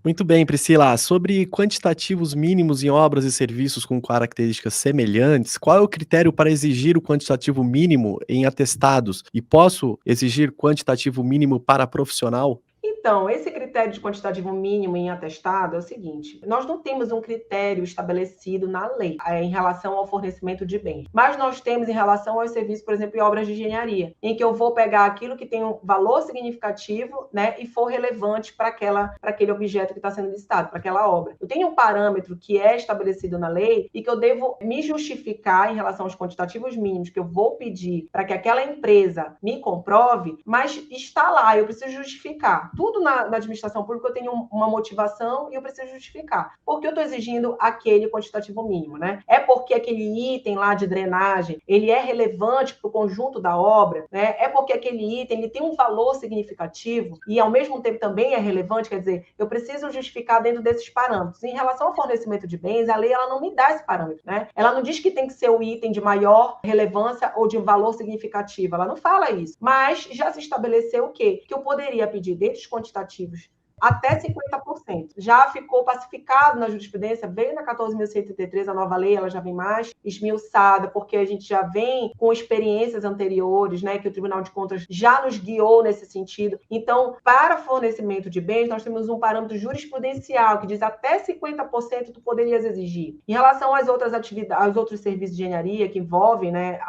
Muito bem, Priscila. Sobre quantitativos mínimos em obras e serviços com características semelhantes, qual é o critério para exigir o quantitativo mínimo em atestados? E posso exigir quantitativo mínimo para profissional? Então, esse critério de quantitativo mínimo em atestado é o seguinte: nós não temos um critério estabelecido na lei em relação ao fornecimento de bens, mas nós temos em relação aos serviços, por exemplo, em obras de engenharia, em que eu vou pegar aquilo que tem um valor significativo, né, e for relevante para aquele objeto que está sendo listado, para aquela obra. Eu tenho um parâmetro que é estabelecido na lei e que eu devo me justificar em relação aos quantitativos mínimos que eu vou pedir para que aquela empresa me comprove, mas está lá, eu preciso justificar. Tudo na administração pública eu tenho uma motivação e eu preciso justificar. Por que eu estou exigindo aquele quantitativo mínimo, né? É porque aquele item lá de drenagem, ele é relevante para o conjunto da obra, né? É porque aquele item ele tem um valor significativo e ao mesmo tempo também é relevante, quer dizer, eu preciso justificar dentro desses parâmetros. Em relação ao fornecimento de bens, a lei ela não me dá esse parâmetro, né? Ela não diz que tem que ser o item de maior relevância ou de valor significativo, ela não fala isso. Mas já se estabeleceu o quê? Que eu poderia pedir dentro dos quantitativos até 50%. Já ficou pacificado na jurisprudência, veio na 14.133, a nova lei, ela já vem mais esmiuçada, porque a gente já vem com experiências anteriores, né, que o Tribunal de Contas já nos guiou nesse sentido. Então, para fornecimento de bens, nós temos um parâmetro jurisprudencial que diz até 50% tu poderias exigir. Em relação às outras atividades, aos outros serviços de engenharia que envolvem, né,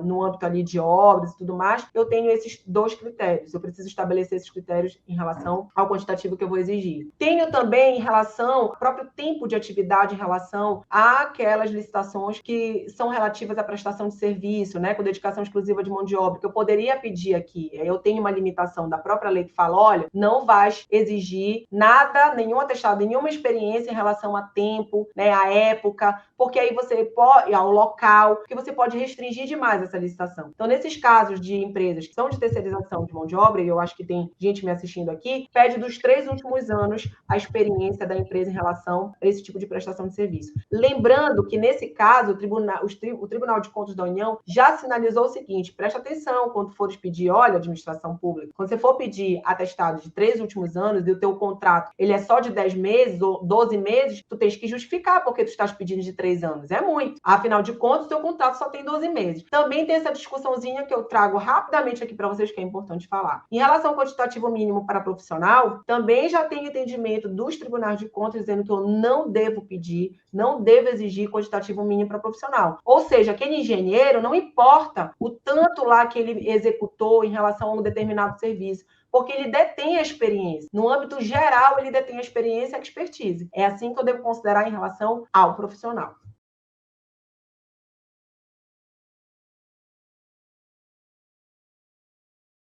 no âmbito ali de obras e tudo mais, eu tenho esses dois critérios. Eu preciso estabelecer esses critérios em relação ao quantitativo que eu vou exigir. Tenho também em relação ao próprio tempo de atividade em relação àquelas licitações que são relativas à prestação de serviço, né, com dedicação exclusiva de mão de obra, que eu poderia pedir aqui. Eu tenho uma limitação da própria lei que fala, olha, não vais exigir nada, nenhum atestado, nenhuma experiência em relação a tempo, né, a época, porque aí você pode, ao local, que você pode restringir demais essa licitação. Então, nesses casos de empresas que são de terceirização de mão de obra, e eu acho que tem gente me assistindo aqui, pede dos 3 últimos anos a experiência da empresa em relação a esse tipo de prestação de serviço. Lembrando que, nesse caso, o Tribunal de Contas da União já sinalizou o seguinte, presta atenção quando fores pedir, olha, administração pública, quando você for pedir atestado de 3 últimos anos e o teu contrato ele é só de 10 meses ou 12 meses, tu tens que justificar porque tu estás pedindo de 3 anos. É muito. Afinal de contas, o teu contrato só tem 12 meses. Também tem essa discussãozinha que eu trago rapidamente aqui para vocês que é importante falar. Em relação ao quantitativo mínimo para profissional, também já tem entendimento dos tribunais de contas dizendo que eu não devo pedir, não devo exigir quantitativo mínimo para profissional. Ou seja, aquele engenheiro, não importa o tanto lá que ele executou em relação a um determinado serviço, porque ele detém a experiência. No âmbito geral, ele detém a experiência e a expertise. É assim que eu devo considerar em relação ao profissional.